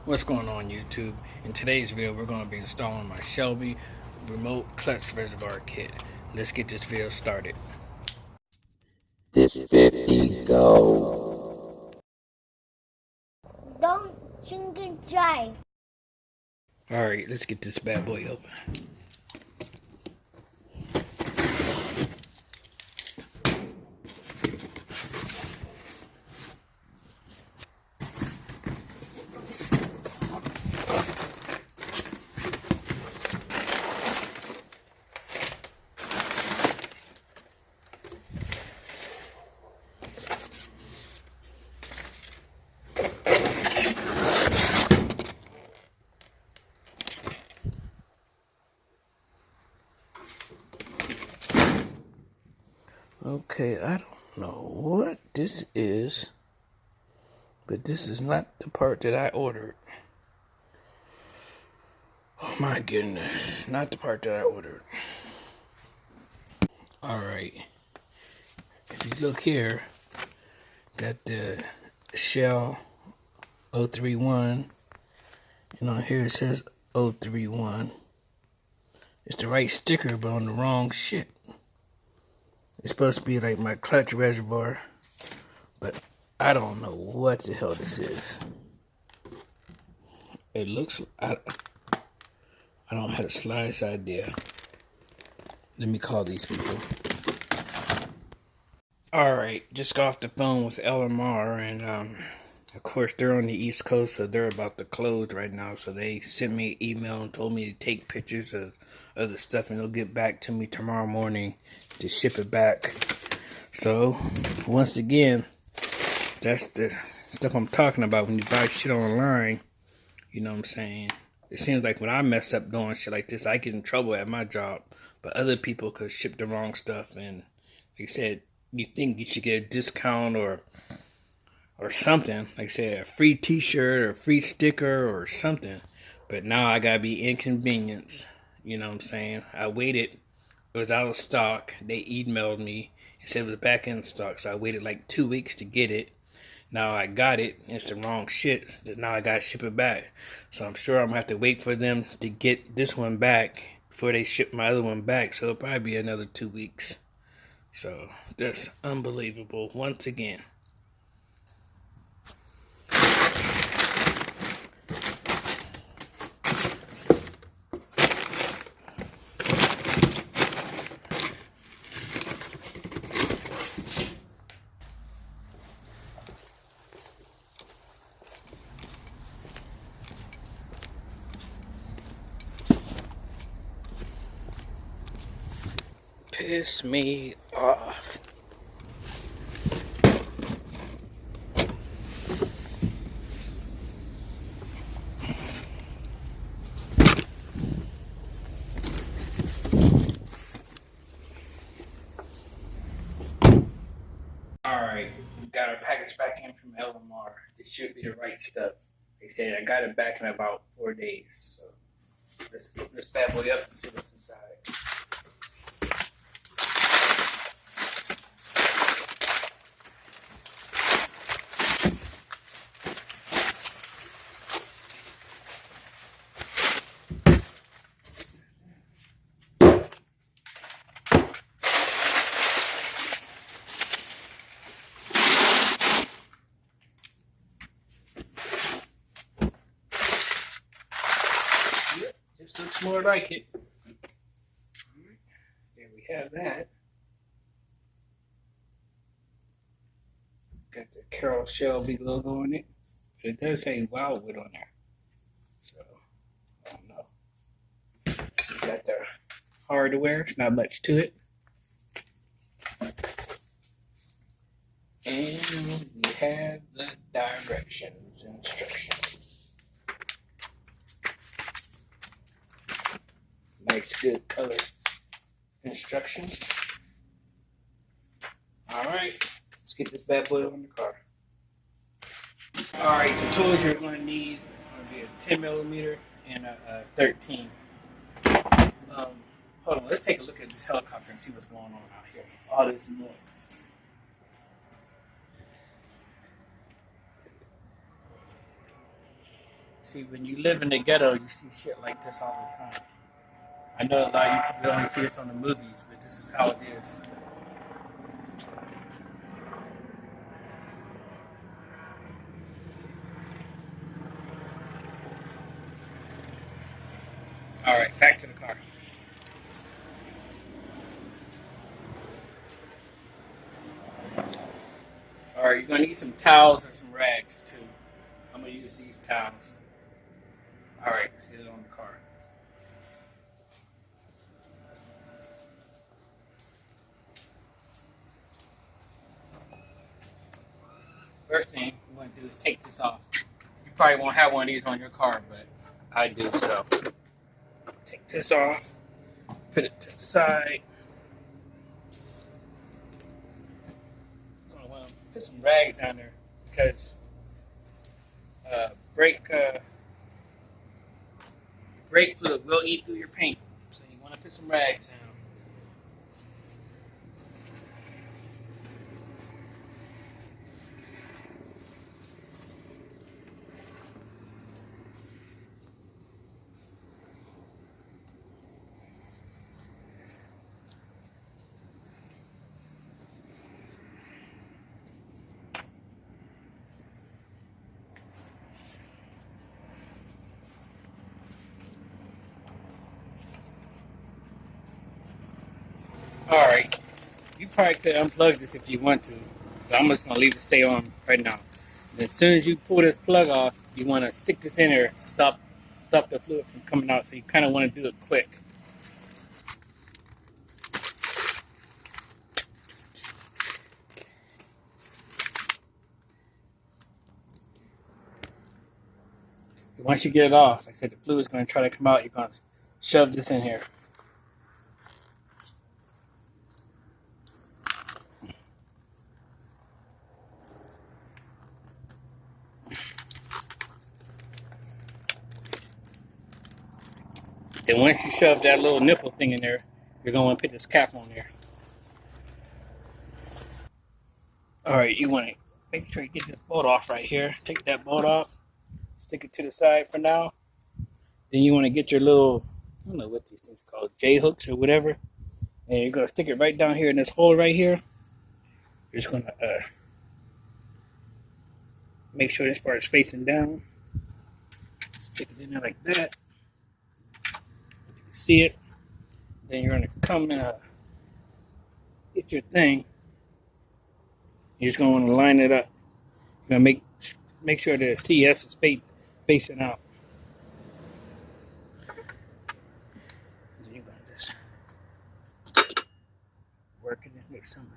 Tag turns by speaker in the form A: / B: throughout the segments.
A: What's going on YouTube? In today's video we're going to be installing my Shelby remote clutch reservoir kit. Let's get this video started.
B: This 50 go.
C: Don't drink and drive.
A: Alright, let's get this bad boy open. Okay, I don't know what this is, but this is not the part that I ordered. Oh my goodness, not the part that I ordered. Alright, if you look here, got the Shell 031, and on here it says 031. It's the right sticker, but on the wrong shit. It's supposed to be like my clutch reservoir, but I don't know what the hell this is. It looks, I don't have the slightest idea. Let me call these people. Alright, just got off the phone with LMR, and of course they're on the East Coast, so they're about to close right now. So they sent me an email and told me to take pictures of the stuff, and they'll get back to me tomorrow morning to ship it back. So once again, that's the stuff I'm talking about when you buy shit online. You know what I'm saying? It seems like when I mess up doing shit like this, I get in trouble at my job, but other people could ship the wrong stuff, and like I said, you think you should get a discount or something, like I said, a free t-shirt or a free sticker or something. But now I gotta be inconvenienced. You know what I'm saying? I waited. It was out of stock. They emailed me and said it was back in stock. So I waited like 2 weeks to get it. Now I got it. It's the wrong shit. Now I gotta ship it back. So I'm sure I'm gonna have to wait for them to get this one back before they ship my other one back. So it'll probably be another 2 weeks. So that's unbelievable once again. Piss me off. Alright, got our package back in from LMR. This should be the right stuff. They said I got it back in about 4 days. So let's open this bad boy up and see what's inside. Yep, just looks more like it. There we have that. Got the Carol Shelby logo on it. But it does say Wildwood on there. So, I don't know. Got the hardware, not much to it. And we have the directions, instructions. Nice, good color instructions. Alright, let's get this bad boy on the car. Alright, the tools you're going to need will be a 10 millimeter and a 13. Hold on, let's take a look at this helicopter and see what's going on out here. All this noise. See, when you live in the ghetto, you see shit like this all the time. I know a lot of you people only see this on the movies, but this is how it is. All right, back to the car. All right, you're gonna need some towels and some rags too. I'm gonna use these towels. All right, let's get it on the car. First thing you want to do is take this off. You probably won't have one of these on your car, but I do. So take this off, put it to the side. I'm gonna put some rags down there because brake fluid will eat through your paint. So you want to put some rags down. Alright, you probably could unplug this if you want to. But I'm just going to leave it stay on right now. And as soon as you pull this plug off, you want to stick this in there to stop the fluid from coming out. So you kind of want to do it quick. Once you get it off, like I said, the fluid's going to try to come out. You're going to shove this in here. Then once you shove that little nipple thing in there, you're going to want to put this cap on there. Alright, you want to make sure you get this bolt off right here. Take that bolt off. Stick it to the side for now. Then you want to get your little, I don't know what these things are called, J-hooks or whatever. And you're going to stick it right down here in this hole right here. You're just going to make sure this part is facing down. Stick it in there like that. You can see it. Then you're going to come and get your thing. You're just going to want to line it up. You're going to make sure the CS is facing out. Then you're going to just work it in there somehow.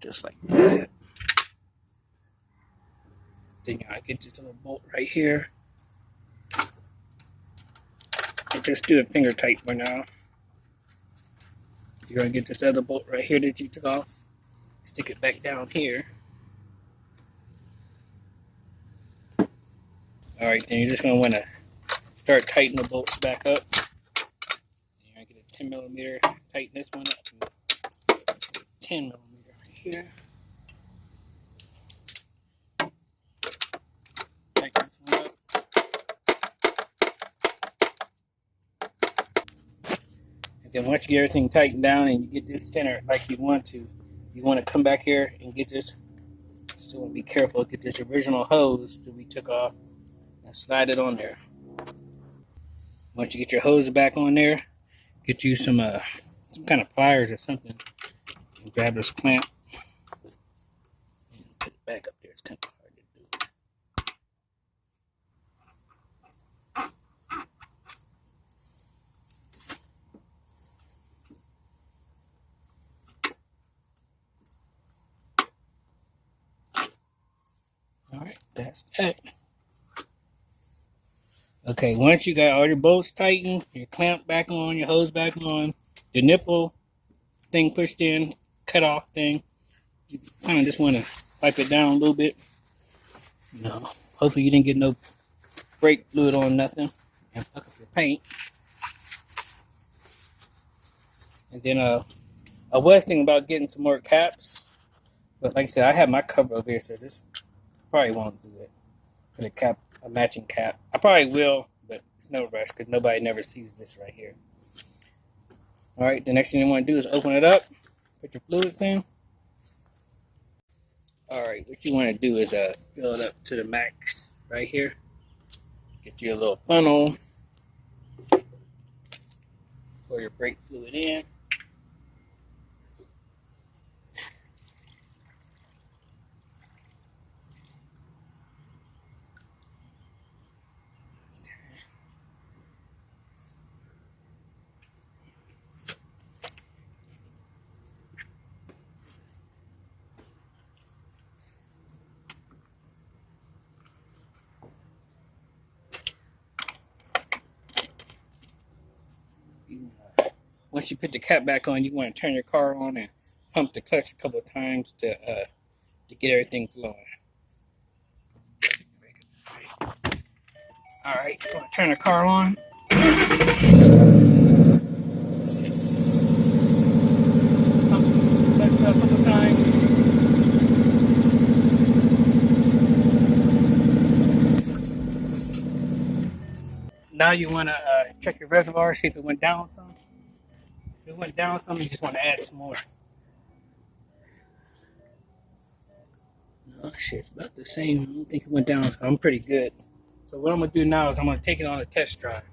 A: Just like that. Then you gotta get this little bolt right here. And just do it finger tight for now. You're gonna get this other bolt right here that you took off. Stick it back down here. Alright, then you're just gonna wanna start tightening the bolts back up. You're gonna get a 10 millimeter, tighten this one up. 10 millimeter right here. Tighten this one up. And then once you get everything tightened down and you get this centered like you want to come back here and get this. Still want to be careful. Get this original hose that we took off and slide it on there. Once you get your hose back on there, get you some kind of pliers or something, and grab this clamp and put it back up there. It's kind of hard to do. All right, that's that. Okay, once you got all your bolts tightened, your clamp back on, your hose back on, the nipple thing pushed in, cut off thing, you kind of just want to wipe it down a little bit. You know, hopefully you didn't get no brake fluid on nothing and fuck up your paint. And then I was thinking about getting some more caps, But like I said, I have my cover over here, so this probably won't do it. Put a cap, a matching cap. I probably will, but it's no rush because nobody never sees this right here. All right, the next thing you want to do is open it up, put your fluids in. All right, what you want to do is fill it up to the max right here. Get you a little funnel. Pour your brake fluid in. Once you put the cap back on, you want to turn your car on and pump the clutch a couple of times to get everything flowing. All right, you want to turn the car on. Pump the clutch a couple of times. Now you want to check your reservoir, see if it went down some. If it went down some, you just want to add some more. Oh shit, it's about the same. I don't think it went down, so I'm pretty good. So what I'm going to do now is I'm going to take it on a test drive.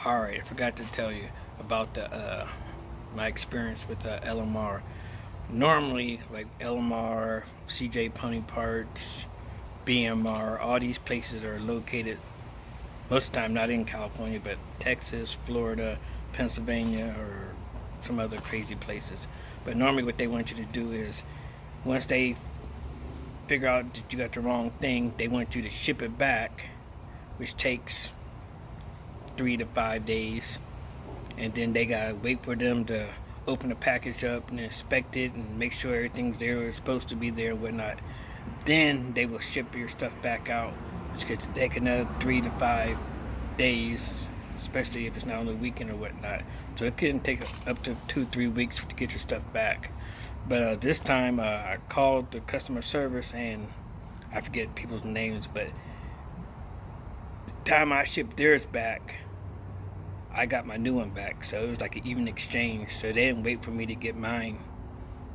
A: Alright, I forgot to tell you about the my experience with the LMR. Normally, like LMR, CJ Pony Parts, BMR, all these places are located most of the time not in California, but Texas, Florida, Pennsylvania, or some other crazy places. But normally what they want you to do is, once they figure out that you got the wrong thing, they want you to ship it back, which takes 3 to 5 days, and then they gotta wait for them to open the package up and inspect it and make sure everything's there where it's supposed to be there and whatnot. Then they will ship your stuff back out, which could take another 3 to 5 days, especially if it's not on the weekend or whatnot. So it can take up to 2-3 weeks to get your stuff back. But this time I called the customer service, and I forget people's names, but the time I shipped theirs back, I got my new one back, so it was like an even exchange. So they didn't wait for me to get mine,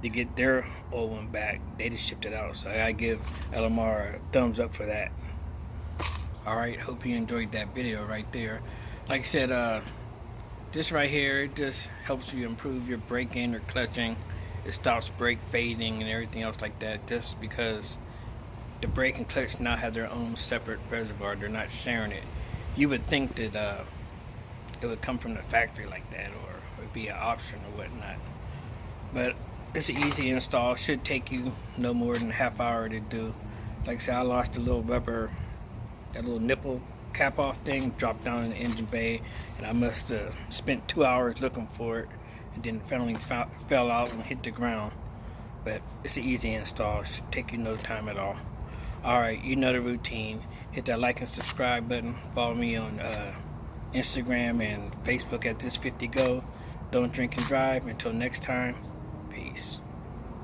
A: to get their old one back. They just shipped it out. So I give LMR a thumbs up for that. Alright, hope you enjoyed that video right there. Like I said, this right here, it just helps you improve your braking or clutching. It stops brake fading and everything else like that, just because the brake and clutch now have their own separate reservoir. They're not sharing it. You would think that it would come from the factory like that, or it would be an option or whatnot. But it's an easy install. Should take you no more than a half hour to do. Like I said, I lost a little rubber, that little nipple cap off thing, dropped down in the engine bay, and I must have spent 2 hours looking for it, and then finally fell out and hit the ground. But it's an easy install. It should take you no time at all. Alright, you know the routine. Hit that like and subscribe button. Follow me on Instagram and Facebook at This50Go. Don't drink and drive. Until next time, peace.